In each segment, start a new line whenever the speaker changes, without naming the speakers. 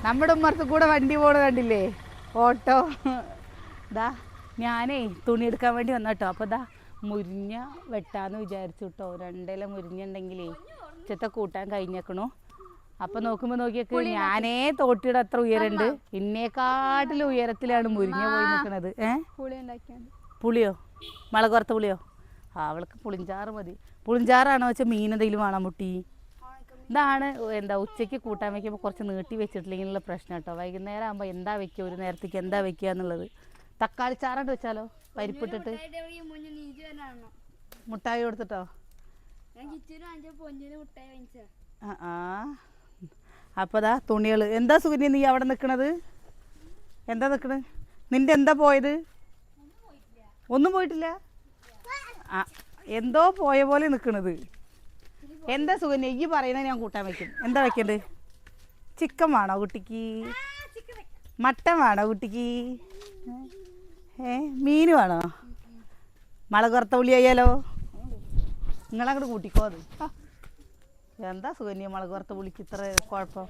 നമ്മുടെ ഉമ്മർത്ത് കൂടെ വണ്ടി പോണ കണ്ടില്ലേ, ഓട്ടോ. ഇതാ ഞാനേ തുണി എടുക്കാൻ വേണ്ടി വന്ന കേട്ടോ. അപ്പോൾ ഇതാ മുരിഞ്ഞ വെട്ടാന്ന് വിചാരിച്ചു കേട്ടോ. 2 ഇല മുരിഞ്ഞുണ്ടെങ്കിലേ ഉച്ചത്തെ കൂട്ടാൻ കഴിഞ്ഞേക്കണു. അപ്പം നോക്കിയേക്ക് ഞാനേ തോട്ടിയുടെ അത്ര ഉയരണ്ട്, ഇന്നേക്കാട്ടിലും ഉയരത്തിലാണ് മുരിഞ്ഞ പോയി നിൽക്കണത്. പുളിയോ, മുളക് വറുത്ത പുളിയോ? അവൾക്ക് പുളിഞ്ചാറ് മതി. പുളിഞ്ചാറാണോ വെച്ചാൽ മീൻ എന്തെങ്കിലും വേണം മുട്ടി. ഇതാണ് ഉച്ചയ്ക്ക് കൂട്ടാൻ വയ്ക്കുമ്പോൾ കുറച്ച് നീട്ടി വെച്ചിട്ടില്ലെങ്കിലുള്ള പ്രശ്നം കേട്ടോ. വൈകുന്നേരം ആകുമ്പോൾ എന്താ വെക്കുക, ഒരു നേരത്തേക്ക് എന്താ വെക്കുക എന്നുള്ളത്. തക്കാളി ചാറാണ്ട് വെച്ചാലോ, പരിപ്പിട്ടിട്ട് മുട്ടായി കൊടുത്തിട്ടോ. ആ അപ്പോൾ അതാ തുണികൾ. എന്താ സുകന്യ നീ അവിടെ നിൽക്കണത്? എന്താ നിൽക്കണത്? നിൻ്റെ എന്താ പോയത്? ഒന്നും പോയിട്ടില്ല. ആ എന്തോ പോയ പോലെ നിൽക്കണത്. എന്താ സുകന്യ ഈ പറയുന്നത്? ഞാൻ കൂട്ടാൻ വയ്ക്കും. എന്താ വെക്കേണ്ടത്? ചിക്കൻ വേണോ കുട്ടിക്ക്? മട്ടൻ വേണോ കുട്ടിക്ക്? മീൻ വേണോ? മുളക് വറുത്ത പുളി ആയാലോ? നിങ്ങളങ്ങോട്ട് കൂട്ടിക്കോ അത്. എന്താ സുകന്യ മുളക് വറുത്ത പുളിക്ക് ഇത്ര കുഴപ്പം?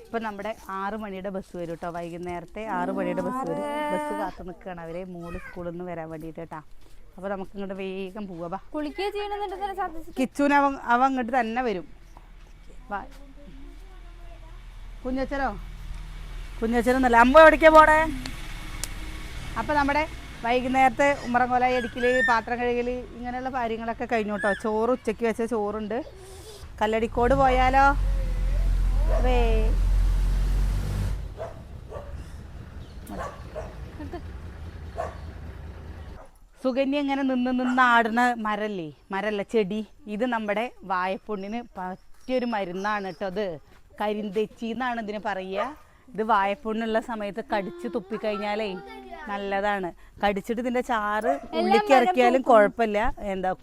ഇപ്പം നമ്മുടെ 6 മണിയുടെ ബസ് വരും കേട്ടോ. വൈകുന്നേരത്തെ 6 മണിയുടെ ബസ് വരും. ബസ് കാത്തു നിൽക്കുകയാണ് അവരെ മോള് സ്കൂളിൽ നിന്ന് വരാൻ വേണ്ടിയിട്ട് കേട്ടാ. അപ്പോൾ നമുക്ക് ഇങ്ങോട്ട് വേഗം പോവാ. കിച്ചൂന് അവൻ ഇങ്ങോട്ട് തന്നെ വരും. കുഞ്ഞച്ചനൊന്നല്ല, അമ്മ എവിടേക്കാ പോണേ? അപ്പം നമ്മുടെ വൈകുന്നേരത്തെ ഉമ്മറങ്കോലായി അടിക്കൽ, പാത്രം കഴുകൽ, ഇങ്ങനെയുള്ള കാര്യങ്ങളൊക്കെ കഴിഞ്ഞു കേട്ടോ. ചോറ് ഉച്ചയ്ക്ക് വെച്ച ചോറുണ്ട്. കല്ലടിക്കോട് പോയാലോ? സുകന്യ ഇങ്ങനെ നിന്ന് ആടുന്ന മരല്ല ചെടി. ഇത് നമ്മുടെ വായപ്പുണ്ണിന് പറ്റിയൊരു മരുന്നാണ് കേട്ടോ. അത് കരിന്തെച്ചി എന്നാണ് ഇതിന് പറയുക. ഇത് വായപ്പുണ്ണുള്ള സമയത്ത് കടിച്ച് തുപ്പിക്കഴിഞ്ഞാലേ നല്ലതാണ്. കടിച്ചിട്ട് ഇതിൻ്റെ ചാറ് ഉള്ളിക്ക് ഇറക്കിയാലും കുഴപ്പമില്ല.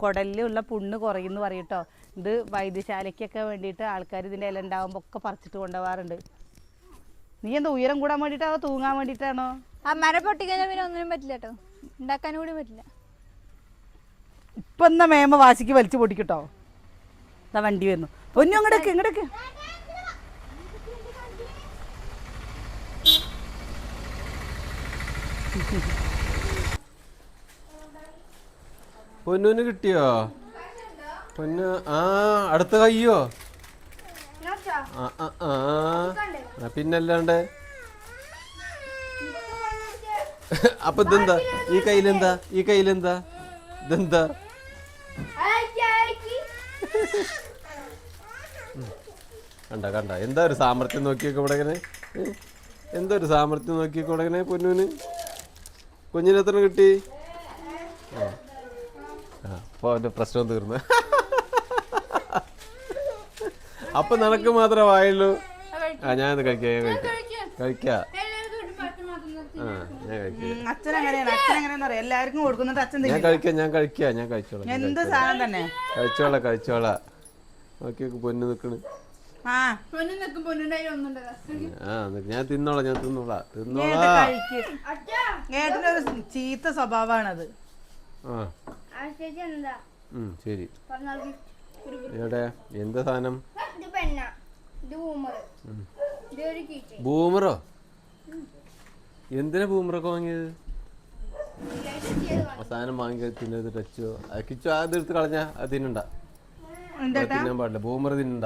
കുടലിലുള്ള പുണ്ണ് കുറയുമെന്ന് പറയും കേട്ടോ. ഇത് വൈദ്യശാലയ്ക്കൊക്കെ വേണ്ടിയിട്ട് ആൾക്കാർ ഇതിൻ്റെ ഇല ഉണ്ടാകുമ്പോൾ ഒക്കെ പറിച്ചിട്ട് കൊണ്ടുപോകാറുണ്ട്. നീ എന്താ ഉയരം കൂടാൻ വേണ്ടിയിട്ടാണോ തൂങ്ങാൻ വേണ്ടിയിട്ടാണോ?
മരം പൊട്ടിക്കഴിഞ്ഞാൽ പിന്നെ ഒന്നിനും പറ്റില്ല കേട്ടോ, ഉണ്ടാക്കാനും കൂടി പറ്റില്ല.
ഇപ്പം എന്നാ മേമ വാശിക്ക് വലിച്ചു പൊട്ടിക്കട്ടോ. എന്താ വണ്ടി വരുന്നു. പൊന്നു ഇങ്ങടൊക്കെ
പൊന്നൂന് കിട്ടിയോ? പൊന്നു അടുത്ത കയ്യോ? പിന്നല്ലാണ്ട്. അപ്പൊ ഇതെന്താ ഈ കയ്യിലെന്താ? ഇതെന്താ? കണ്ട എന്താ ഒരു സാമർത്ഥ്യം നോക്കിയൊക്കെ ഇവിടെ ഇങ്ങനെ. എന്താ ഒരു സാമർത്ഥ്യം നോക്കിയൊക്കെ ഇവിടെ ഇങ്ങനെ. പൊന്നൂന് കുഞ്ഞിന് എത്ര കിട്ടി? അപ്പോൾ അവൻ്റെ പ്രശ്നം തീർന്നു. അപ്പൊ നിനക്ക് മാത്രമായുള്ളൂ. ഞാനത് കഴിക്കാം.
എല്ലാവർക്കും കൊടുക്കുന്നുണ്ട്. അച്ഛൻ
ഞാൻ കഴിച്ചോളാം. നോക്കി പൊന്നു നിക്കണ്. ഞാൻ തിന്നോളാം.
ഏട്ടനൊരു ചീത്ത സ്വഭാവമാണത്.
ശരി. എവിടെ എന്താ സാധനം? ബൂമറോ? എന്തിനാ ബൂമറൊക്കെ വാങ്ങിയത്? സാധനം വാങ്ങി തിന്നത് ടച്ചോ കിച്ചോ അതെടുത്ത് കളഞ്ഞാ അത് തിന്നണ്ട. തിന്നാൻ പാടില്ല. ബൂമർ തിന്നണ്ട.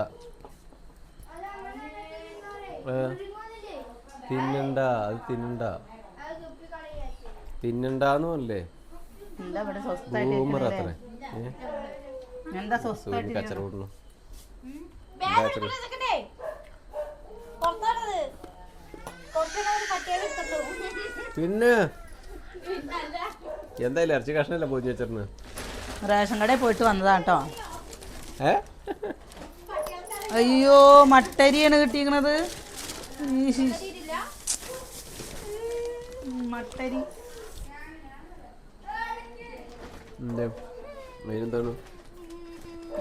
തിന്നണ്ടെന്ന് പറഞ്ഞില്ലേ? ബൂമർ അത്ര കച്ചറ കൂട്ടണം. പിന്നെ എന്തായാലും ഇറച്ചി കഷ്ണല്ല പോയി വെച്ചിരുന്നു.
റേഷൻ കടയിൽ പോയിട്ട് വന്നതാട്ടോ. അയ്യോ മട്ടരിയാണ് കിട്ടിയിരിക്കണത്. മട്ടരി
എന്താണ്?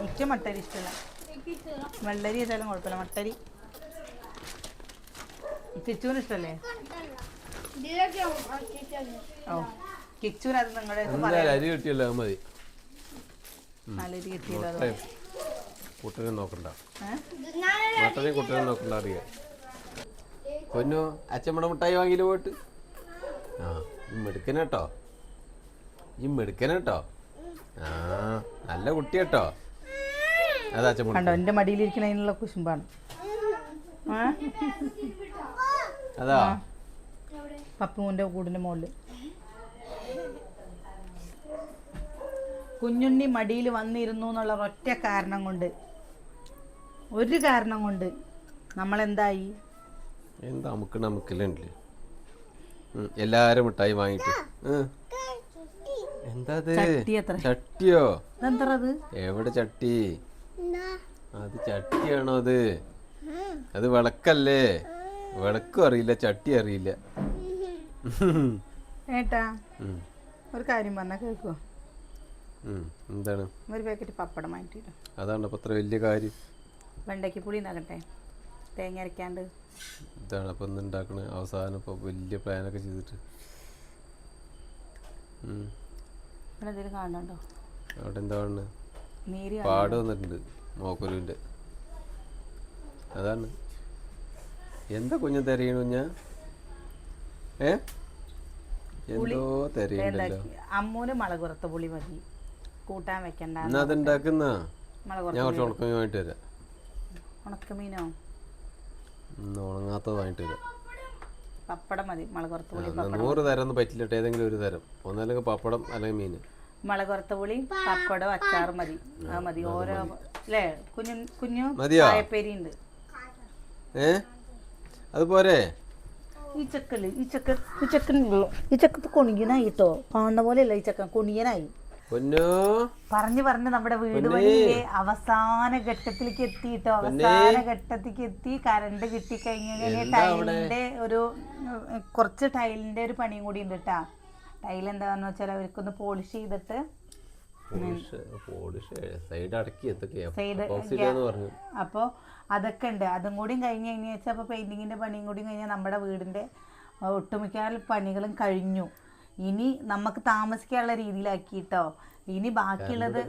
എനിക്ക് മട്ടരി ഇഷ്ടമല്ല. വെള്ളരി വെച്ചാലും കുഴപ്പമില്ല. മട്ടരി കിച്ചൂന് ഇഷ്ടല്ലേ? ഓ കിച്ചൂന് അത് നിങ്ങളുടെ
അരി കിട്ടിയല്ലോ മതി.
നല്ലരി കിട്ടിയല്ലോ.
കുട്ടനെ നോക്കണ്ട, മട്ടനെ കുട്ടനെ നോക്കണ്ട അറിയാം. പൊന്നു അച്ഛമ്മടെ മിഠായി വാങ്ങിയില്ല പോയിട്ട്. ആ മെടുക്കനട്ടോ, ഈ മെടുക്കനട്ടോ. ആ നല്ല കുട്ടി കേട്ടോ. അതാ അച്ഛൻ
കണ്ടോ എൻ്റെ മടിയിലിരിക്കണതിനുള്ള കുശുമ്പാണ്.
അതാ
പപ്പുവിൻ്റെ കൂടിൻ്റെ മുകളിൽ കുഞ്ഞുണ്ണി മടിയിൽ വന്നിരുന്നു എന്നുള്ള ഒറ്റ കാരണം കൊണ്ട്, ഒരു കാരണം കൊണ്ട് നമ്മളെന്തായി?
എന്താ നമുക്കില്ലേ എല്ലാരും മിഠായി വാങ്ങിട്ട്. എന്താ ചട്ടിയോ? എവിടെ ചട്ടി? അത് ചട്ടിയാണോ? അത് വിളക്കല്ലേ? വിളക്കും അറിയില്ല, ചട്ടി അറിയില്ല.
ഏട്ടാ ഒരു കാര്യം പറഞ്ഞാ കേൾക്കുവോ?
എന്താണ്?
ഒരു പാക്കറ്റ് പപ്പടം വാങ്ങിട്ട്.
അതാണ് അപ്പൊ അത്ര വലിയ കാര്യം.
വെണ്ടയ്ക്ക് പുളി ഉണ്ടാകട്ടെ, തേങ്ങ അരക്കാണ്ട്.
ഇതാണ് അപ്പൊ ഇന്ന് ഉണ്ടാക്കണേ. അവസാനം ഇപ്പൊ വലിയ പ്ലാനൊക്കെ ചെയ്തിട്ട്
ഇവിടെ എന്തെങ്കിലും കാണണ്ടോ?
അവിടെ എന്താ കാണുന്നത്?
നീര്
പാട് വന്നിട്ടുണ്ട് മോക്കുരുവിന്റെ. അതാണ്. എന്താ കുഞ്ഞു തെരയണ കുഞ്ഞാ? എന്തോ തെരയുണ്ടല്ലോ.
അമ്മൂന് മുളക് വറുത്ത പുളി മതി, കൂട്ടാൻ വെക്കണ്ട.
എന്നാ അതുണ്ടാക്കുന്ന ഞാൻ കുറച്ച് ഉണക്കമീൻ വാങ്ങിട്ട് വരാം.
ഉണക്കമീനോ?
ഉണങ്ങാത്തത് വാങ്ങിട്ട് വരാം.
പപ്പടം മതി, മുളക് വറുത്ത പുളി.
100 തരം ഒന്നും പറ്റില്ല, ഏതെങ്കിലും ഒരു തരം. ഒന്നല്ലെങ്കിൽ പപ്പടം അല്ലെങ്കിൽ മീൻ.
മുളക് വറുത്ത പുളി, പപ്പടം, അച്ചാറും മതി. അത് മതി. ഓരോ അല്ലേ കുഞ്ഞു കുഞ്ഞു കായപ്പേരി ഉണ്ട്.
അതുപോലെ
ഈ ചക്കത്ത് കൊണിയനായിട്ടോ. കാണുന്ന പോലെയല്ല ഈ ചക്കൻ, കൊണിയനായി. പറഞ്ഞു നമ്മുടെ വീട് പണിയിലെ അവസാന ഘട്ടത്തിലേക്ക് എത്തിട്ടോ. അവസാന ഘട്ടത്തിലേക്ക് എത്തി. കറണ്ട് കിട്ടിക്കഴിഞ്ഞാൽ ടൈലിന്റെ കുറച്ച് ടൈലിന്റെ ഒരു പണിയും കൂടി ഉണ്ട് കേട്ടാ. ടൈൽ എന്താന്ന് വെച്ചാൽ അവർക്കൊന്ന് പോളിഷ് ചെയ്തിട്ട് അപ്പോൾ അതൊക്കെ ഉണ്ട്. അതും കൂടി കഴിഞ്ഞ് വെച്ചാൽ അപ്പോൾ പെയിന്റിങ്ങിന്റെ പണിയും കൂടി കഴിഞ്ഞാൽ നമ്മുടെ വീടിന്റെ ഒട്ടുമിക്ക പണികളും കഴിഞ്ഞു. ഇനി നമുക്ക് താമസിക്കാനുള്ള രീതിയിലാക്കിട്ടോ. ഇനി ബാക്കിയുള്ളത്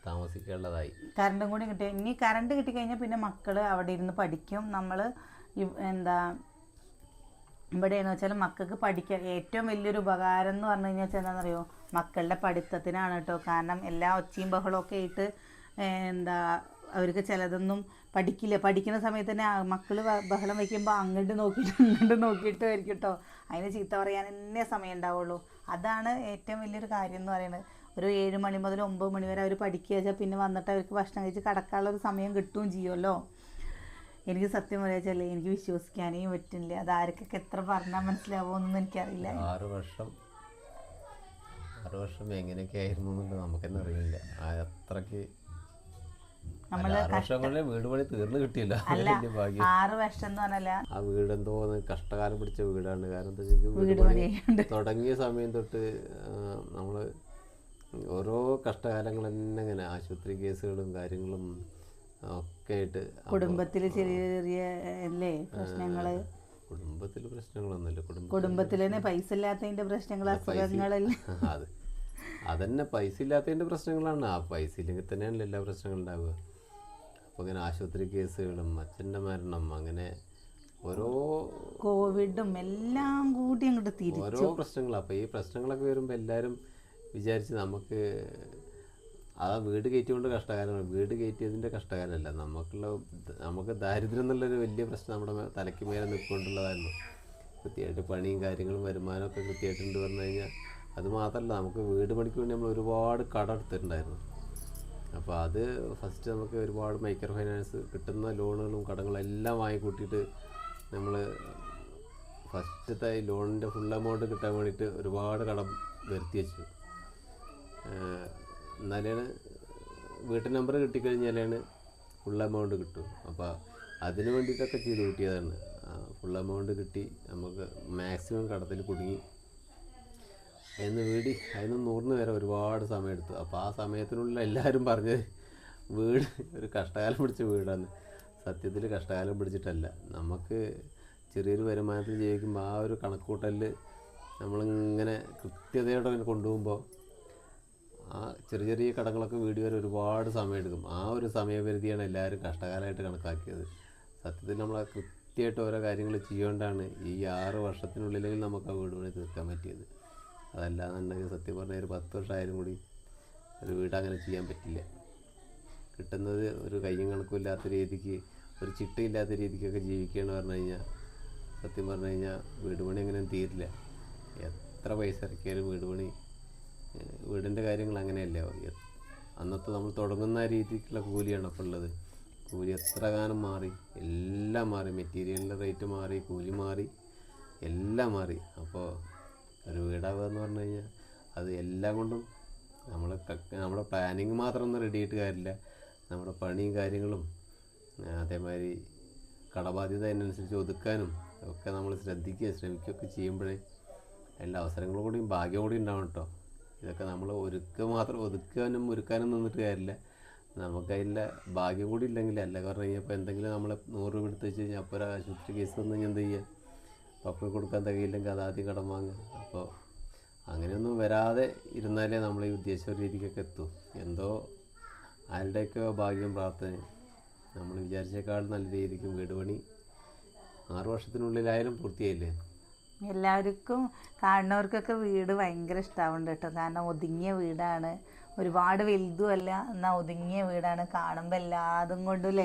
താമസിക്കാനുള്ളതായി.
കറണ്ടും കൂടി കിട്ടി. ഇനി കറണ്ട് കിട്ടിക്കഴിഞ്ഞാൽ പിന്നെ മക്കള് അവിടെ ഇരുന്ന് പഠിക്കും. നമ്മള് ഇവിടെയെന്ന് വെച്ചാൽ മക്കൾക്ക് പഠിക്കാൻ ഏറ്റവും വലിയൊരു ഉപകാരം എന്ന് പറഞ്ഞു കഴിഞ്ഞാൽ എന്താണെന്നറിയോ? മക്കളുടെ പഠിത്തത്തിനാണ് കേട്ടോ. കാരണം എല്ലാ ഒച്ചയും ബഹളമൊക്കെ ആയിട്ട് അവർക്ക് ചിലതൊന്നും പഠിക്കില്ല. പഠിക്കുന്ന സമയത്ത് തന്നെ മക്കൾ ബഹളം വയ്ക്കുമ്പോൾ അങ്ങോട്ട് നോക്കിയിട്ട് ഇങ്ങോട്ട് നോക്കിയിട്ട് ആയിരിക്കും കേട്ടോ. അതിന് ചീത്ത പറയാൻ തന്നെ സമയം ഉണ്ടാവുള്ളൂ. അതാണ് ഏറ്റവും വലിയൊരു കാര്യം എന്ന് പറയുന്നത്. ഒരു 7 മണി മുതൽ 9 മണി വരെ അവർ പഠിക്കുക വെച്ചാൽ പിന്നെ വന്നിട്ട് അവർക്ക് ഭക്ഷണം കഴിച്ച് കിടക്കാനുള്ള ഒരു സമയം കിട്ടുകയും ചെയ്യുമല്ലോ. എനിക്ക് സത്യം പറയാച്ചല്ലേ, എനിക്ക് വിശ്വസിക്കാനേ പറ്റില്ല. അത് ആർക്കൊക്കെ എത്ര പറഞ്ഞാൽ മനസ്സിലാവുമെന്നൊന്നും എനിക്കറിയില്ല.
6 വർഷം എങ്ങനെയൊക്കെ ആയിരുന്നു നമുക്ക് തന്നെ അറിയില്ല. അത്രക്ക് വീട് പണി തീർന്നു കിട്ടിയില്ല.
6 വർഷം എന്ന് പറഞ്ഞാൽ
ആ വീട് എന്തോ കഷ്ടകാലം പിടിച്ച വീടാണ്. കാരണം എന്താ വെച്ചാൽ വീട് പണി തുടങ്ങിയ സമയം തൊട്ട് നമ്മള് ഓരോ കഷ്ടകാലങ്ങൾ തന്നെ ഇങ്ങനെ ആശുപത്രി കേസുകളും കാര്യങ്ങളും ഒക്കെ ആയിട്ട്
കുടുംബത്തില് ചെറിയ ചെറിയ പ്രശ്നങ്ങള്.
കുടുംബത്തില് പ്രശ്നങ്ങളൊന്നുമില്ല.
കുടുംബത്തില് തന്നെ പൈസ ഇല്ലാത്തതിന്റെ പ്രശ്നങ്ങൾ, അസുഖങ്ങളല്ല.
അതന്നെ പൈസ ഇല്ലാത്തതിന്റെ പ്രശ്നങ്ങളാണ്. ആ പൈസ ഇല്ലെങ്കിൽ തന്നെയാണല്ലോ എല്ലാ പ്രശ്നങ്ങളും ഉണ്ടാവുക. അപ്പൊ ഇങ്ങനെ ആശുപത്രി കേസുകളും അച്ഛൻ്റെ മരണം, അങ്ങനെ ഓരോ
കോവിഡും എല്ലാം കൂടി അങ്ങോട്ട് തിരിച്ചു
ഓരോ പ്രശ്നങ്ങൾ. അപ്പൊ ഈ പ്രശ്നങ്ങളൊക്കെ വരുമ്പോൾ എല്ലാവരും വിചാരിച്ച് ആ വീട് കയറ്റിക്കൊണ്ട് കഷ്ടകാലമാണ്. വീട് കയറ്റിയതിൻ്റെ കഷ്ടകാലമല്ല, നമുക്ക് ദാരിദ്ര്യം എന്നുള്ളൊരു വലിയ പ്രശ്നം നമ്മുടെ തലയ്ക്ക് മേലെ നിൽക്കൊണ്ടുള്ളതായിരുന്നു. കൃത്യമായിട്ട് പണിയും കാര്യങ്ങളും വരുമാനമൊക്കെ കൃത്യമായിട്ടുണ്ട് പറഞ്ഞു കഴിഞ്ഞാൽ അത് മാത്രമല്ല, നമുക്ക് വീട് പണിക്ക് വേണ്ടി നമ്മൾ ഒരുപാട് കടം എടുത്തിട്ടുണ്ടായിരുന്നു. അപ്പോൾ അത് ഫസ്റ്റ് നമുക്ക് ഒരുപാട് മൈക്രോ ഫൈനാൻസ് കിട്ടുന്ന ലോണുകളും കടങ്ങളും എല്ലാം വാങ്ങിക്കൂട്ടിയിട്ട് നമ്മൾ ഫസ്റ്റത്തെ ലോണിൻ്റെ ഫുൾ എമൗണ്ട് കിട്ടാൻ വേണ്ടിയിട്ട് ഒരുപാട് കടം വരുത്തി വെച്ചു. എന്നാലാണ് വീട്ടു നമ്പർ കിട്ടിക്കഴിഞ്ഞാലാണ് ഫുൾ എമൗണ്ട് കിട്ടും. അപ്പോൾ അതിന് വേണ്ടിയിട്ടൊക്കെ ചെയ്ത് കിട്ടിയതാണ്. ഫുൾ എമൗണ്ട് കിട്ടി നമുക്ക് മാക്സിമം കടത്തിൽ കുടുങ്ങി. അതിന് വേണ്ടി അതിന് 100 വരെ ഒരുപാട് സമയം എടുത്തു. അപ്പോൾ ആ സമയത്തിനുള്ളിൽ എല്ലാവരും പറഞ്ഞത് വീട് ഒരു കഷ്ടകാലം പിടിച്ച വീടാണ്. സത്യത്തിൽ കഷ്ടകാലം പിടിച്ചിട്ടല്ല. നമുക്ക് ചെറിയൊരു വരുമാനത്തിൽ ജീവിക്കുമ്പോൾ ആ ഒരു കണക്കൂട്ടലിൽ നമ്മളിങ്ങനെ കൃത്യതയോടെ കൊണ്ടുപോകുമ്പോൾ ആ ചെറിയ ചെറിയ കടങ്ങളൊക്കെ വീട് വരെ ഒരുപാട് സമയമെടുക്കും. ആ ഒരു സമയപരിധിയാണ് എല്ലാവരും കഷ്ടകാലമായിട്ട് കണക്കാക്കിയത്. സത്യത്തിൽ നമ്മൾ കൃത്യമായിട്ട് ഓരോ കാര്യങ്ങൾ ചെയ്യുകൊണ്ടാണ് ഈ 6 വർഷത്തിനുള്ളിലെങ്കിൽ നമുക്ക് ആ വീട് പണി തീർക്കാൻ പറ്റിയത്. അതല്ലാന്നുണ്ടെങ്കിൽ സത്യം പറഞ്ഞാൽ ഒരു 10 വർഷമായാലും കൂടി ഒരു വീട് അങ്ങനെ ചെയ്യാൻ പറ്റില്ല. കിട്ടുന്നത് ഒരു കയ്യും കണക്കും ഇല്ലാത്ത രീതിക്ക്, ഒരു ചിട്ടയില്ലാത്ത രീതിക്കൊക്കെ ജീവിക്കുകയെന്ന് പറഞ്ഞു കഴിഞ്ഞാൽ സത്യം പറഞ്ഞു കഴിഞ്ഞാൽ വീട് പണി എങ്ങനെയും തീരില്ല. എത്ര പൈസ ഇറക്കിയാലും വീടിൻ്റെ കാര്യങ്ങൾ അങ്ങനെയല്ലേ. അന്നത്തെ നമ്മൾ തുടങ്ങുന്ന രീതിക്കുള്ള കൂലിയാണ് അപ്പോൾ ഉള്ളത്. കൂലി എത്ര കാലം മാറി, എല്ലാം മാറി, മെറ്റീരിയലിൻ്റെ റേറ്റ് മാറി, കൂലി മാറി, എല്ലാം മാറി. അപ്പോൾ ഒരു വീടാവുക എന്ന് പറഞ്ഞു കഴിഞ്ഞാൽ അത് എല്ലാം കൊണ്ടും നമ്മുടെ പ്ലാനിങ് മാത്രം ഒന്നും റെഡി ആയിട്ട് കാര്യമില്ല. നമ്മുടെ പണിയും കാര്യങ്ങളും അതേമാതിരി കടബാധ്യത അതിനനുസരിച്ച് ഒതുക്കാനും ഒക്കെ നമ്മൾ ശ്രമിക്കുകയൊക്കെ ചെയ്യുമ്പോഴേ എല്ലാ അവസരങ്ങളും കൂടിയും ഭാഗ്യം കൂടി ഉണ്ടാവണം കേട്ടോ. ഇതൊക്കെ നമ്മൾ ഒതുക്കാനും നിന്നിട്ട് കാര്യമില്ല. നമുക്കതിൻ്റെ ഭാഗ്യം കൂടി ഇല്ലെങ്കിൽ അല്ല. കാരണം കഴിഞ്ഞപ്പോൾ എന്തെങ്കിലും നമ്മൾ 100 രൂപ എടുത്ത് വെച്ച് കഴിഞ്ഞാൽ അപ്പോൾ ഒരു ആശുപത്രി കേസ് വന്നു കഴിഞ്ഞാൽ എന്ത് ചെയ്യുക? പപ്പ കൊടുക്കാൻ തികയില്ലെങ്കിൽ അത് ആദ്യം കടം വാങ്ങുക. അപ്പോൾ അങ്ങനെയൊന്നും വരാതെ ഇരുന്നാലേ നമ്മൾ ഈ ഉദ്ദേശ രീതിക്കൊക്കെ എത്തും. എന്തോ ആരുടെയൊക്കെ ഭാഗ്യം പ്രാർത്ഥന നമ്മൾ വിചാരിച്ചേക്കാൾ നല്ല രീതിക്ക് വീട് പണി 6 വർഷത്തിനുള്ളിലായാലും പൂർത്തിയായില്ലേ.
എല്ലാവർക്കും കാണുന്നവർക്കൊക്കെ വീട് ഭയങ്കര ഇഷ്ടമാവുന്നുണ്ട് കേട്ടോ. കാരണം ഒതുങ്ങിയ വീടാണ്, ഒരുപാട് വലുതുമല്ല, എന്നാൽ ഒതുങ്ങിയ വീടാണ്. കാണുമ്പോൾ എല്ലാതും കൊണ്ടും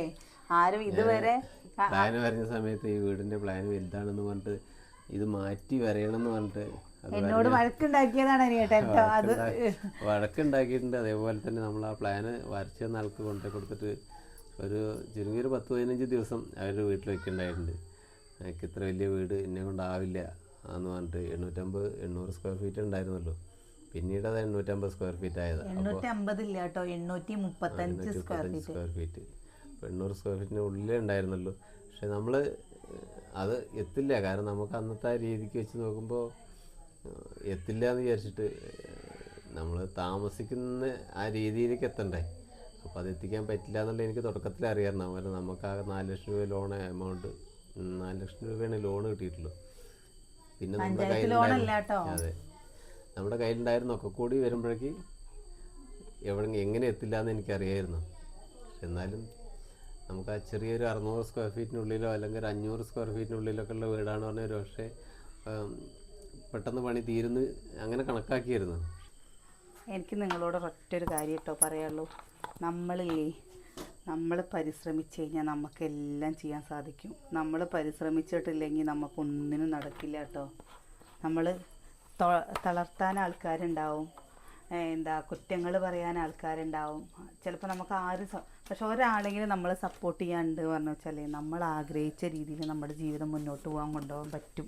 ആരും ഇതുവരെ
പ്ലാൻ വരഞ്ഞ സമയത്ത് ഈ വീടിൻ്റെ പ്ലാൻ വലുതാണെന്ന് പറഞ്ഞിട്ട് ഇത് മാറ്റി വരയണമെന്ന് പറഞ്ഞിട്ട്
എന്നോട് വഴക്കുണ്ടാക്കിയതാണ് കേട്ടോ. അത്
വഴക്കുണ്ടാക്കിയിട്ടുണ്ട്. അതേപോലെ തന്നെ നമ്മൾ ആ പ്ലാന് വരച്ചു തന്ന ആൾക്ക് കൊണ്ടു കൊടുത്തിട്ട് ചുരുങ്ങിയൊരു 10-15 ദിവസം അവരുടെ വീട്ടിൽ വെക്കുന്നുണ്ടായിട്ടുണ്ട്. എനിക്ക് ഇത്ര വലിയ വീട് എന്നെ കൊണ്ടാവില്ല എന്ന് പറഞ്ഞിട്ട് 850-800 സ്ക്വയർ ഫീറ്റ് ഉണ്ടായിരുന്നല്ലോ. പിന്നീട് അത് 850 സ്ക്വയർ ഫീറ്റ് ആയത്.
850 ഇല്ല കേട്ടോ, 835 സ്ക്വയർ ഫീറ്റ്.
800 സ്ക്വയർ ഫീറ്റിന് ഉള്ളിലേ ഉണ്ടായിരുന്നല്ലോ. പക്ഷെ നമ്മൾ അത് എത്തില്ല. കാരണം നമുക്ക് അന്നത്തെ ആ രീതിക്ക് വെച്ച് നോക്കുമ്പോൾ എത്തില്ല എന്ന് വിചാരിച്ചിട്ട് നമ്മൾ താമസിക്കുന്ന ആ രീതിയിലേക്ക് എത്തണ്ടേ. അപ്പോൾ അത് എത്തിക്കാൻ പറ്റില്ല എന്നുള്ളത് എനിക്ക് തുടക്കത്തിൽ അറിയാമായിരുന്നു. അതുപോലെ നമുക്ക് ആ 4 ലക്ഷം രൂപ ലോൺ എമൗണ്ട് 4 ലക്ഷം രൂപയാണ് ലോൺ കിട്ടിയിട്ടുള്ളൂ. പിന്നെ നമ്മുടെ അതെ നമ്മുടെ കയ്യിലുണ്ടായിരുന്ന ഒക്കെ കൂടി വരുമ്പോഴേക്ക് എങ്ങനെ എത്തില്ല എന്ന് എനിക്കറിയായിരുന്നു. എന്നാലും നമുക്ക് ആ ചെറിയൊരു 600 സ്ക്വയർ ഫീറ്റിനുള്ളിലോ അല്ലെങ്കിൽ ഒരു 500 സ്ക്വയർ ഫീറ്റിനുള്ളിലൊക്കെ ഉള്ള വീടാണ് പറഞ്ഞാൽ ഒരു പക്ഷേ പെട്ടെന്ന് പണി തീരുന്നു അങ്ങനെ കണക്കാക്കിയിരുന്നു.
എനിക്ക് നിങ്ങളോട് ഒറ്റൊരു കാര്യം കേട്ടോ പറയാനുള്ളൂ. നമ്മൾ പരിശ്രമിച്ച് കഴിഞ്ഞാൽ നമുക്കെല്ലാം ചെയ്യാൻ സാധിക്കും. നമ്മൾ പരിശ്രമിച്ചിട്ടില്ലെങ്കിൽ നമുക്കൊന്നിനും നടക്കില്ല കേട്ടോ. നമ്മൾ തളർത്താൻ ആൾക്കാരുണ്ടാവും, കുറ്റങ്ങൾ പറയാൻ ആൾക്കാരുണ്ടാവും. ചിലപ്പോൾ നമുക്ക് പക്ഷെ ഒരാളെങ്കിലും നമ്മൾ സപ്പോർട്ട് ചെയ്യാണ്ട് പറഞ്ഞു വെച്ചാൽ നമ്മൾ ആഗ്രഹിച്ച രീതിയിൽ നമ്മുടെ ജീവിതം മുന്നോട്ട് കൊണ്ടുപോകാൻ പറ്റും.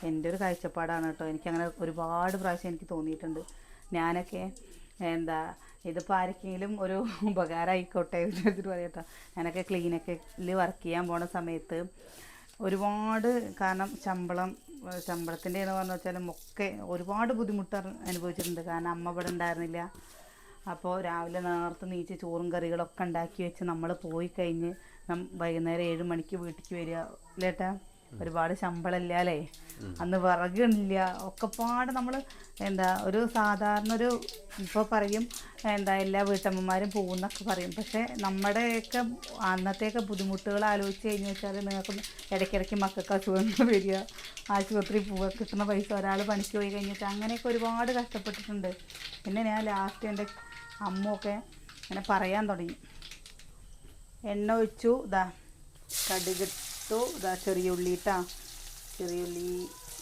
എൻ്റെ ഒരു കാഴ്ചപ്പാടാണ് കേട്ടോ. എനിക്കങ്ങനെ ഒരുപാട് പ്രാവശ്യം എനിക്ക് തോന്നിയിട്ടുണ്ട്. ഞാനൊക്കെ ഇതിപ്പോൾ ആർക്കെങ്കിലും ഒരു ഉപകാരമായിക്കോട്ടെ വിചാരിച്ചിട്ട് പറയട്ടോ. ഞാനൊക്കെ ക്ലിനിക്കിൽ വർക്ക് ചെയ്യാൻ പോണ സമയത്ത് ഒരുപാട് കാരണം ശമ്പളത്തിൻ്റെ എന്ന് പറഞ്ഞു വെച്ചാലും ഒക്കെ ഒരുപാട് ബുദ്ധിമുട്ട് അനുഭവിച്ചിട്ടുണ്ട്. കാരണം അമ്മ ഇവിടെ ഉണ്ടായിരുന്നില്ല. അപ്പോൾ രാവിലെ നേരത്തെ നീച്ച് ചോറും കറികളൊക്കെ ഉണ്ടാക്കി വെച്ച് നമ്മൾ പോയി കഴിഞ്ഞ് വൈകുന്നേരം 7 മണിക്ക് വീട്ടിലേക്ക് വരിക ഇല്ലേട്ടാ. ഒരുപാട് ശമ്പളമില്ല അല്ലേ, അന്ന് വിറകില്ല, ഒക്കെപ്പാട് നമ്മൾ ഒരു സാധാരണ ഇപ്പോൾ പറയും എല്ലാ വീട്ടമ്മമാരും പോകുന്നൊക്കെ പറയും. പക്ഷേ നമ്മുടെയൊക്കെ അന്നത്തെയൊക്കെ ബുദ്ധിമുട്ടുകൾ ആലോചിച്ച് കഴിഞ്ഞ് വെച്ചാൽ നിങ്ങൾക്ക് ഇടയ്ക്കിടയ്ക്ക് മക്കൾക്ക് അസുഖങ്ങൾ വരിക, ആശുപത്രി പോവുക, കിട്ടുന്ന പൈസ ഒരാൾ പണിക്ക് പോയി കഴിഞ്ഞിട്ട് അങ്ങനെയൊക്കെ ഒരുപാട് കഷ്ടപ്പെട്ടിട്ടുണ്ട്. പിന്നെ ഞാൻ ലാസ്റ്റ് എൻ്റെ അമ്മയൊക്കെ ഇങ്ങനെ പറയാൻ തുടങ്ങി. എണ്ണ ഒഴിച്ചു, കടുകിട്ടു, ചെറിയ ഉള്ളി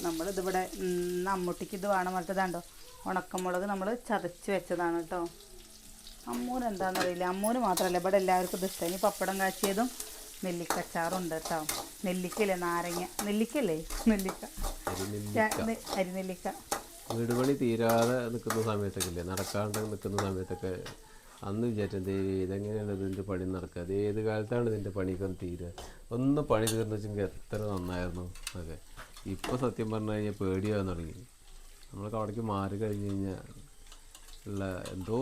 നമ്മളിതിവിടെ അമ്മൂട്ടിക്ക് ഇത് വേണം പറഞ്ഞിട്ടാണ്ടോ ഉണക്കമുളക് നമ്മൾ ചതച്ച് വെച്ചതാണ് കേട്ടോ. അമ്മൂന് എന്താണെന്നറിയില്ല, അമ്മൂന് മാത്രമല്ല ഇവിടെ എല്ലാവർക്കും ഇത് ഇഷ്ടം. ഇനി പപ്പടം കാച്ചിയതും നെല്ലിക്കച്ചാറുണ്ട് കേട്ടോ. നെല്ലിക്കല്ലേ, നെല്ലിക്കല്ലേ, അരിനെല്ലിക്ക.
വീട് പണി തീരാതെ നിൽക്കുന്ന സമയത്തൊക്കെ നടക്കാണ്ട് നിൽക്കുന്ന സമയത്തൊക്കെ അന്ന് വിചാരിച്ചത് ഇതെങ്ങനെയാണ് ഇതിൻ്റെ പണി നടക്കുക, അത് ഏത് കാലത്താണ് ഇതിൻ്റെ പണിയൊക്കെ തീരുക, ഒന്ന് പണി തീർന്നു വെച്ചെങ്കിൽ എത്ര നന്നായിരുന്നു അതൊക്കെ. ഇപ്പോൾ സത്യം പറഞ്ഞു കഴിഞ്ഞാൽ പേടിയാകാൻ തുടങ്ങി. നമ്മളൊക്കെ അവിടേക്ക് മാറി കഴിഞ്ഞ് കഴിഞ്ഞാൽ ഉള്ള എന്തോ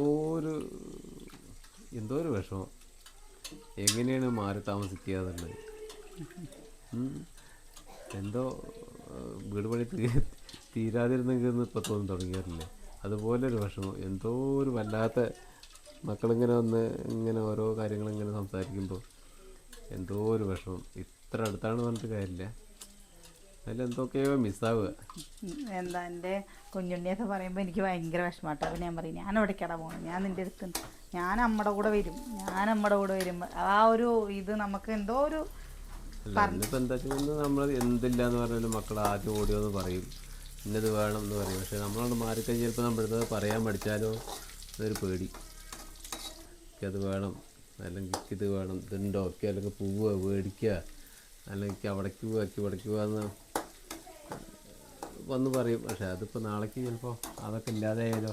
ഒരു വിഷമം, എങ്ങനെയാണ് മാറി താമസിക്കുക എന്നുള്ളത്. എന്തോ വീട് പണി തീരാതിരുന്നെങ്കിൽ ഇപ്പോൾ തോന്നി തുടങ്ങിയാറില്ലേ. അതുപോലൊരു വിഷമം, എന്തോ ഒരു വല്ലാത്ത മക്കളിങ്ങനെ വന്ന് ഇങ്ങനെ ഓരോ കാര്യങ്ങളിങ്ങനെ സംസാരിക്കുമ്പോൾ എന്തോ ഒരു വിഷമം. ഇത്ര അടുത്താണ് പറഞ്ഞിട്ട് കാര്യമില്ല, അതിലെന്തൊക്കെയോ മിസ്സാവുക.
എന്താ എൻ്റെ കുഞ്ഞുണ്ണിയൊക്കെ പറയുമ്പോൾ എനിക്ക് ഭയങ്കര വിഷമാട്ടോ. അപ്പം ഞാൻ പറയും ഞാൻ എവിടേക്കാടാ പോകണം, ഞാൻ നിൻ്റെ അടുത്ത് ഞാൻ അമ്മയുടെ കൂടെ വരും, ഞാൻ അമ്മയുടെ കൂടെ വരും. ആ ഒരു ഇത് നമുക്ക് എന്തോ ഒരു
അല്ല ഇന്നിപ്പോൾ എന്താ വെച്ചാൽ നമ്മൾ എന്തില്ല എന്ന് പറഞ്ഞാലും മക്കൾ ആദ്യം ഓടിയോന്ന് പറയും, ഇന്നത് വേണം എന്ന് പറയും. പക്ഷേ നമ്മളോട് മാറിക്കഴിഞ്ഞ് ചിലപ്പോൾ നമ്മളിത് പറയാൻ പഠിച്ചാലോ എന്നൊരു പേടി. അത് വേണം, അല്ലെങ്കിൽ ഇത് വേണം, ഇതുണ്ടോ ഒക്കെ, അല്ലെങ്കിൽ പോവുക മേടിക്കുക, അല്ലെങ്കിൽ അവിടേക്ക് പോവുക ഇവിടേക്ക് പോവാന്ന് വന്ന് പറയും. പക്ഷെ അതിപ്പോൾ നാളേക്ക് ചിലപ്പോൾ അതൊക്കെ ഇല്ലാതെയായാലോ,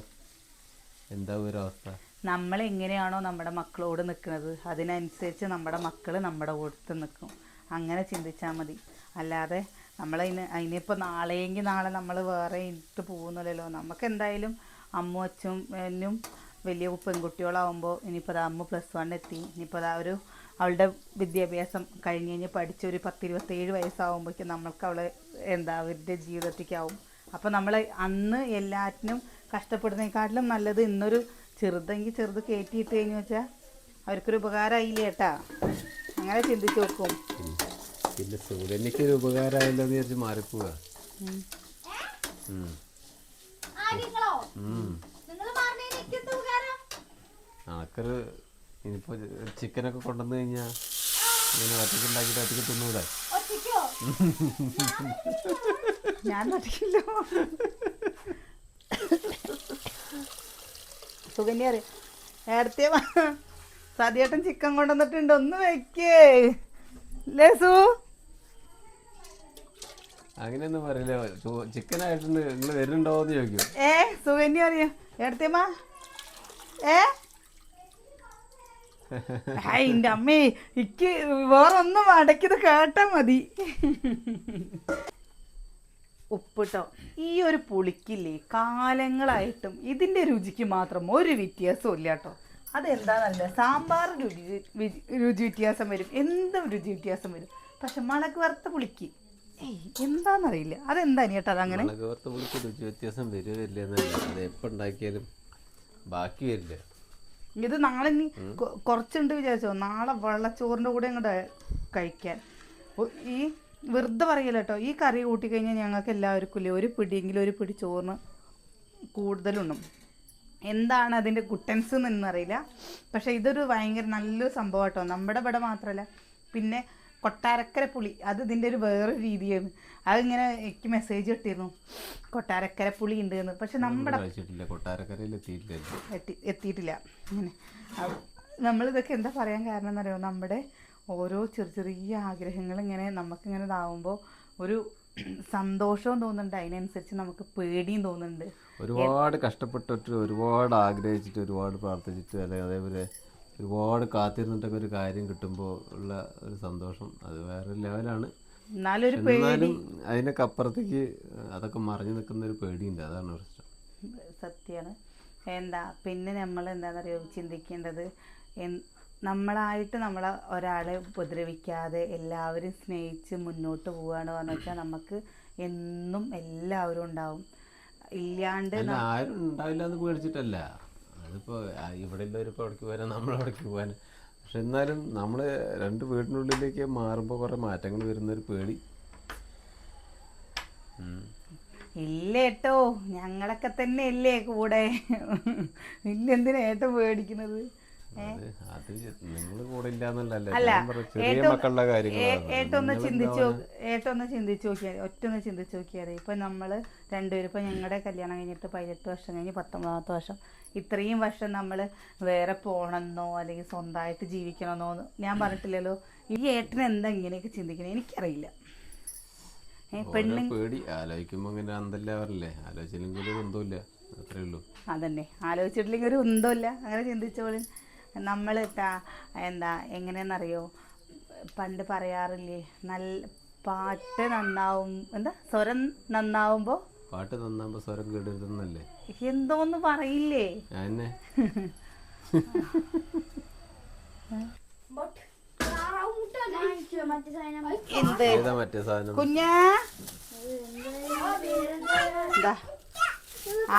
എന്താ ഒരവസ്ഥ.
നമ്മളെങ്ങനെയാണോ നമ്മുടെ മക്കളോട് നിൽക്കുന്നത് അതിനനുസരിച്ച് നമ്മുടെ മക്കൾ നമ്മുടെ കൂടത്ത് നിൽക്കും. അങ്ങനെ ചിന്തിച്ചാൽ മതി. അല്ലാതെ അതിനിപ്പോൾ നാളെയെങ്കിൽ നാളെ നമ്മൾ വേറെ ഇട്ട് പോകുന്നില്ലല്ലോ. നമുക്ക് എന്തായാലും അമ്മ അച്ഛനും വലിയ പെൺകുട്ടികളാവുമ്പോൾ ഇനിയിപ്പോൾ അമ്മ +1 എത്തി, ഇനിയിപ്പോൾ അവളുടെ വിദ്യാഭ്യാസം കഴിഞ്ഞ് കഴിഞ്ഞ് പഠിച്ച് ഒരു 10-27 വയസ്സാകുമ്പോഴേക്കും നമ്മൾക്ക് അവരുടെ ജീവിതത്തിലേക്കാവും. അപ്പോൾ നമ്മൾ അന്ന് എല്ലാറ്റിനും കഷ്ടപ്പെടുന്നതിനെക്കാട്ടിലും നല്ലത് ഇന്നൊരു ചെറുതെങ്കിൽ ചെറുത് കയറ്റിയിട്ട് കഴിഞ്ഞു വെച്ചാൽ അവർക്കൊരു ഉപകാരമായില്ലേ ഏട്ടാ. അങ്ങനെ ചിന്തിച്ച് നോക്കും.
പിന്നെ സൂര്യനിക്കൊരു ഉപകാരമായില്ലോ എന്ന് വിചാരിച്ച് മാറിപ്പോവുക. ആൾക്കൊരു ഇനിയിപ്പോൾ ചിക്കനൊക്കെ കൊണ്ടുവന്നു കഴിഞ്ഞാൽ ഇങ്ങനെ ഒറ്റയ്ക്ക് ഉണ്ടാക്കിയിട്ട് ഒറ്റയ്ക്ക് തിന്നൂടെ?
ഞാൻ ഒറ്റയ്ക്കില്ലോ. സുകന്യ അറിയാം നേരത്തെ സതിയേട്ടൻ ചിക്കൻ കൊണ്ടുവന്നിട്ടുണ്ട്, ഒന്ന് വെക്കേ ലേസു.
അങ്ങനെയൊന്നും പറയില്ല. ചിക്കനായിട്ടുണ്ട് നിങ്ങൾ വരുന്നുണ്ടോന്ന് ചോദിക്കും.
സുകന്യ അറിയാം നേരത്തേമ്മ എൻ്റെ അമ്മേ എനിക്ക് വേറൊന്നും അടക്കിയത് കേട്ടാ മതി. ഉപ്പിട്ടോ ഈ ഒരു പുളിക്കില്ലേ കാലങ്ങളായിട്ടും ഇതിൻ്റെ രുചിക്ക് മാത്രം ഒരു വ്യത്യാസവും ഇല്ല കേട്ടോ. അതെന്താണെന്നല്ല, സാമ്പാർ രുചി വ്യത്യാസം വരും, എന്തും രുചി വ്യത്യാസം വരും. പക്ഷെ മുളക് വറുത്ത പുളിക്ക് എന്താണെന്നറിയില്ല, അതെന്താ കേട്ടോ അതങ്ങനെ.
മുളക് വറുത്ത പുളിക്ക് രുചി വ്യത്യാസം വരുന്നില്ല എന്നല്ല, അത് എപ്പോൾ ഉണ്ടാക്കിയാലും ബാക്കി വരില്ല.
ഇത് നാളെ ഇനി കുറച്ചുണ്ട് വിചാരിച്ചോ, നാളെ വെള്ളച്ചോറിൻ്റെ കൂടെ അങ്ങോട്ട് കഴിക്കാൻ. ഈ വെറുതെ പറയല്ലോ കേട്ടോ, ഈ കറി കൂട്ടിക്കഴിഞ്ഞാൽ ഞങ്ങൾക്ക് എല്ലാവർക്കും ഇല്ലേ ഒരു പിടിയെങ്കിലും ഒരു പിടി ചോറിന് കൂടുതലുണ്ടും. എന്താണ് അതിൻ്റെ കുട്ടൻസ് എന്നറിയില്ല. പക്ഷേ ഇതൊരു ഭയങ്കര നല്ലൊരു സംഭവം കേട്ടോ. നമ്മുടെ ഇവിടെ മാത്രമല്ല, പിന്നെ കൊട്ടാരക്കര പുളി അത് ഇതിൻ്റെ ഒരു വേറെ രീതിയാണ്. അതിങ്ങനെ എനിക്ക് മെസ്സേജ് കിട്ടിയിരുന്നു കൊട്ടാരക്കര പുളി ഉണ്ട് എന്ന്. പക്ഷെ നമ്മുടെ എത്തിയിട്ടില്ല. അങ്ങനെ നമ്മളിതൊക്കെ എന്താ പറയാൻ കാരണം എന്നറിയോ, നമ്മുടെ ഓരോ ചെറിയ ആഗ്രഹങ്ങൾ ഇങ്ങനെ നമുക്കിങ്ങനെ ഇതാവുമ്പോൾ ഒരു സന്തോഷവും തോന്നുന്നുണ്ട്, അതിനനുസരിച്ച് നമുക്ക് പേടിയും തോന്നുന്നുണ്ട്.
ഒരുപാട് കഷ്ടപ്പെട്ടിട്ട് ഒരുപാട് ആഗ്രഹിച്ചിട്ട് ഒരുപാട് പ്രാർത്ഥിച്ചിട്ട് അല്ലെങ്കിൽ അതേപോലെ ഒരുപാട് കാത്തിരുന്നിട്ടൊക്കെ ഒരു കാര്യം കിട്ടുമ്പോൾ ഉള്ള ഒരു സന്തോഷം അത് വേറെ ലെവലാണ്. എന്നാലും അതിനൊക്കെ അപ്പുറത്തേക്ക് അതൊക്കെ മറിഞ്ഞു നിൽക്കുന്ന ഒരു പേടിയുണ്ട്, അതാണ് പ്രശ്നം.
സത്യമാണ്. പിന്നെ നമ്മൾ എന്താണെന്ന് അറിയോ ചിന്തിക്കേണ്ടത്, നമ്മളായിട്ട് നമ്മളെ ഒരാളെ ഉപദ്രവിക്കാതെ എല്ലാവരും സ്നേഹിച്ച് മുന്നോട്ട് പോവുകയാണ് പറഞ്ഞു വെച്ചാൽ നമുക്ക് എന്നും എല്ലാവരും ഉണ്ടാവും. ഇല്ലാണ്ട്
ആരും ഉണ്ടാവില്ല എന്ന് പേടിച്ചിട്ടല്ല. അതിപ്പോൾ ഇവിടെ ഉള്ളവരിപ്പോൾ അവിടേക്ക് പോകാൻ നമ്മളവിടേക്ക് പോകാൻ. പക്ഷെ എന്നാലും നമ്മൾ രണ്ട് വീടിനുള്ളിലേക്ക് മാറുമ്പോൾ കുറേ മാറ്റങ്ങൾ വരുന്നൊരു പേടി
ഇല്ല ഏട്ടോ. ഞങ്ങളൊക്കെ തന്നെ ഇല്ലേ കൂടെ, ഇല്ലെന്തിനാ ഏട്ടൻ പേടിക്കുന്നത്? അല്ല ഏട്ടൊന്ന് ചിന്തിച്ചു നോക്കിയാൽ ഇപ്പൊ നമ്മള് രണ്ടുപേരും ഇപ്പൊ ഞങ്ങളുടെ കല്യാണം കഴിഞ്ഞിട്ട് 18 വർഷം കഴിഞ്ഞ് 19ാമത്തെ വർഷം, ഇത്രയും വർഷം നമ്മൾ വേറെ പോകണമെന്നോ അല്ലെങ്കിൽ സ്വന്തമായിട്ട് ജീവിക്കണമെന്നോ ഞാൻ പറഞ്ഞിട്ടില്ലല്ലോ. ഈ ഏട്ടന് എന്താ ഇങ്ങനെയൊക്കെ ചിന്തിക്കണേ എനിക്കറിയില്ല.
പേടി ആലോചിക്കുമ്പോ ഇങ്ങനെ അന്തല്ലാവറില്ലേ, ആലോചിച്ചില്ലെങ്കിൽ ഒരു ഉന്തമില്ല, അത്രേ ഉള്ളൂ.
അതന്നെ, ആലോചിച്ചിട്ടില്ലെങ്കിൽ ഒരു ഉന്തമില്ല. അങ്ങനെ ചിന്തിച്ചോളി. നമ്മൾ എന്താ എങ്ങനെയെന്നറിയോ, പണ്ട് പറയാറില്ലേ, നല്ല പാട്ട് നന്നാവും, എന്താ സ്വരം നന്നാവുമ്പോൾ
പാട്ട് നന്നാവുമ്പോൾ സ്വരം കേടരുതെന്നല്ലേ,
എന്തോന്ന് പറയില്ലേ?
മറ്റേ സാധനം
കുഞ്ഞാ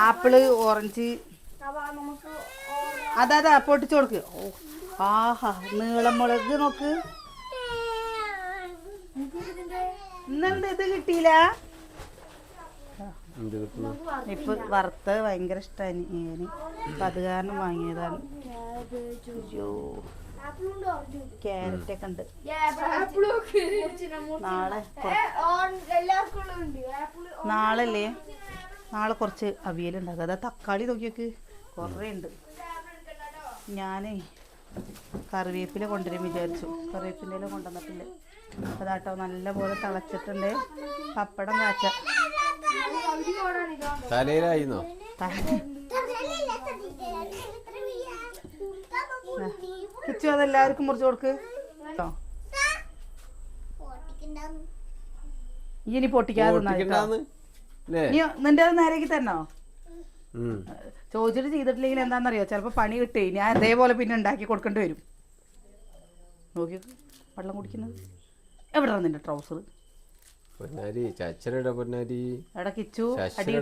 ആപ്പിള് ഓറഞ്ച് അതാ പൊട്ടിച്ചു കൊടുക്ക്. ഓ ആഹാ നീളം മുളക് നോക്ക്. ഇന്നെന്ത് ഇത് കിട്ടിയില്ല? ഇപ്പൊ വറുത്ത് ഭയങ്കര ഇഷ്ടമായി ഞാൻ, അപ്പം അത് കാരണം വാങ്ങിയതാണ്. അയ്യോ ക്യാരറ്റൊക്കെ ഉണ്ട്. നാളല്ലേ നാളെ കുറച്ച് അവിയലുണ്ടാക്കുക. അതാ തക്കാളി നോക്കിയൊക്കെ കുറേ ഉണ്ട്. ഞാനേ കറിവേപ്പില കൊണ്ടുവരും വിചാരിച്ചു, കറിവേപ്പിൻ്റെ കൊണ്ടുവന്നിട്ടില്ല. അതാട്ടോ നല്ലപോലെ തിളച്ചിട്ടുണ്ട്. പപ്പടം കാച്ച
തലയിലായിരുന്നോ?
കിച്ചു അതെല്ലാവർക്കും മുറിച്ച് കൊടുക്ക്. ഇനി പൊട്ടിക്കാതെ നിന്റെ അത് നേരേക്ക് തരണോ? ചോദിച്ചിട്ട് ചെയ്തിട്ടില്ലെങ്കിൽ എന്താണെന്നറിയോ, ചിലപ്പോൾ പണി കിട്ടേ ഞാൻ അതേപോലെ പിന്നെ ഉണ്ടാക്കി കൊടുക്കേണ്ടി വരും. നോക്കി വെള്ളം കുടിക്കുന്നത് എവിടെയാണ് നിന്റെ ട്രൗസർ? എടാ കിച്ചു അടി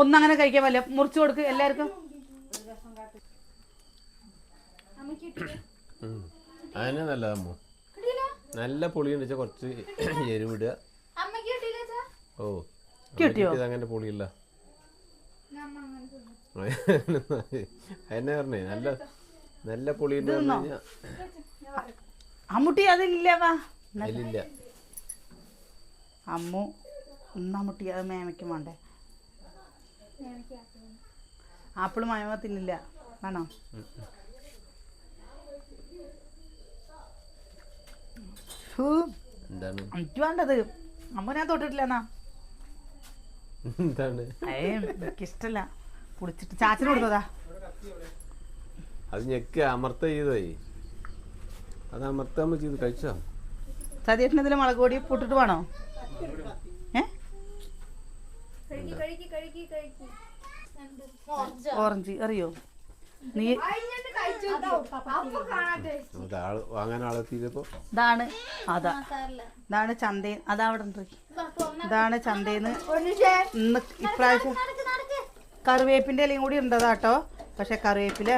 ഒന്നങ്ങനെ കഴിക്കാൻ പറ്റില്ല. മുറിച്ചു കൊടുക്ക് എല്ലാവർക്കും.
അതിനെ നല്ലതമ്മോ, നല്ല പുളിയുണ്ട് വെച്ചാൽ കുറച്ച് എരിവിടുക. ഓ കിട്ടിയോ? അങ്ങനെ പുളിയില്ല. അതിനെ പറഞ്ഞേ നല്ല നല്ല പുളിയുണ്ട്.
അമ്മുട്ടി അതില്ല
അതിലില്ല.
അമ്മു അമ്മുട്ടി അത് മേമയ്ക്കും വേണ്ടേ? ആപ്പിള് മയമ തിന്നില്ല ആണോ? എനിക്ക് വേണ്ടത് അമ്മ ഞാൻ തൊട്ടിട്ടില്ല. എന്നാ എനിക്കിഷ്ടല്ല. കുടിച്ചിട്ട് ചാച്ചന് കൊടുത്തതാ.
അത് ഞെക്ക് അമർത്ത ചെയ്തോയി. അത് അമർത്താകുമ്പോ ചെയ്ത് കഴിച്ചോ?
സതീഷിന് ഇതിൽ മുളക് പൊടി പൊട്ടിട്ട് വേണോ? ഓറഞ്ച് അറിയോ നീ?
വാങ്ങാൻ ആളെത്തിയപ്പോ
ഇതാണ് ഇതാണ് ചന്തയിൽ. അതവിടെ ഉണ്ട്. ഇതാണ് ചന്തയിന്ന് ഇന്ന് ഇപ്രാവശ്യം കറിവേപ്പിൻ്റെ ഇലയും കൂടി ഉണ്ടതാട്ടോ. പക്ഷെ കറിവേപ്പില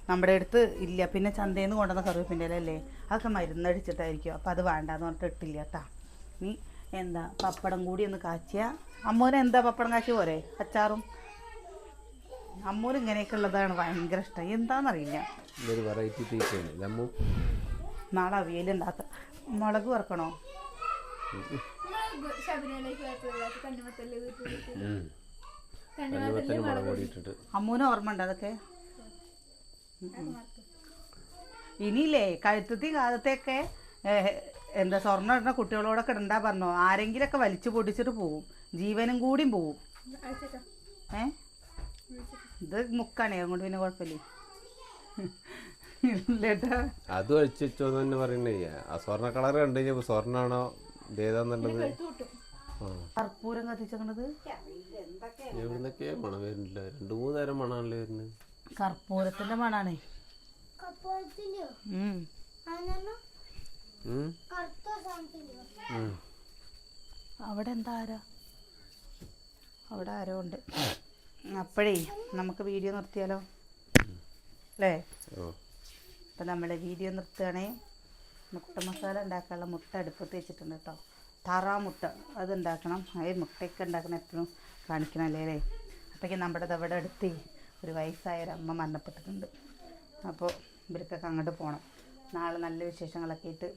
നമ്മുടെ അടുത്ത് ഇല്ല. പിന്നെ ചന്തയിൽ നിന്ന് കൊണ്ടുവന്ന കറിവേപ്പിൻ്റെ ഇല അല്ലേ, അതൊക്കെ മരുന്നടിച്ചിട്ടായിരിക്കും. അപ്പം അത് വേണ്ടാന്ന് പറഞ്ഞിട്ട് ഇട്ടില്ല കേട്ടാ. നീ എന്താ പപ്പടം കൂടി ഒന്ന് കാച്ചിയ. അമ്മൂന് എന്താ പപ്പടം കാച്ചി പോരെ? അച്ചാറും. അമ്മൂന് ഇങ്ങനെയൊക്കെ ഉള്ളതാണ് ഭയങ്കര ഇഷ്ടം. എന്താണെന്നറിയില്ല. നാളെ അവിയലുണ്ടാക്കാം. മുളക് വറക്കണോ? അമ്മൂന് ഓർമ്മ ഉണ്ട് അതൊക്കെ. ഇനിയില്ലേ കഴുത്തത്തി കാലത്തൊക്കെ എന്താ സ്വർണ്ണം ഇടുന്ന കുട്ടികളോടൊക്കെ ഇടണ്ടാ പറഞ്ഞോ. ആരെങ്കിലൊക്കെ വലിച്ചു പൊട്ടിച്ചിട്ട് പോവും, ജീവനും കൂടിയും പോവും. ഇത് മുക്കാണേ അതുകൊണ്ട് പിന്നെ കുഴപ്പമില്ലേ.
അത് കഴിച്ചോ തന്നെ പറയണ്ടേ. ആ സ്വർണ്ണ കളർ കണ്ടു കഴിഞ്ഞപ്പോ സ്വർണ്ണാണോ ഇതേതാന്നുള്ളത്.
കർപ്പൂരം കത്തിച്ചത്
എവിടുന്നൊക്കെയാ മണം വരുന്നില്ല. 2-3 തരം മണാണല്ലേ വരുന്നത്.
കർപ്പൂരത്തിന്റെ മണാണേ. അവിടെ എന്താ ആരാ? അവിടെ ആരോ ഉണ്ട്. അപ്പോഴേ നമുക്ക് വീഡിയോ നിർത്തിയാലോ അല്ലേ? അപ്പം നമ്മുടെ വീഡിയോ നിർത്തുകയാണേ. മുട്ട മസാല ഉണ്ടാക്കാനുള്ള മുട്ട അടുപ്പത്ത് വെച്ചിട്ടുണ്ട് കേട്ടോ. താറാമുട്ട അത് ഉണ്ടാക്കണം. മുട്ടയൊക്കെ ഉണ്ടാക്കണം എപ്പോഴും കാണിക്കണമല്ലേ അല്ലേ? അപ്പോഴേക്കും നമ്മുടെ അവിടെ അടുത്ത് ഒരു വയസ്സായൊരമ്മ മരണപ്പെട്ടിട്ടുണ്ട്. അപ്പോൾ ഇവർക്കൊക്കെ അങ്ങോട്ട് പോകണം. നാളെ നല്ല വിശേഷങ്ങളൊക്കെ ആയിട്ട്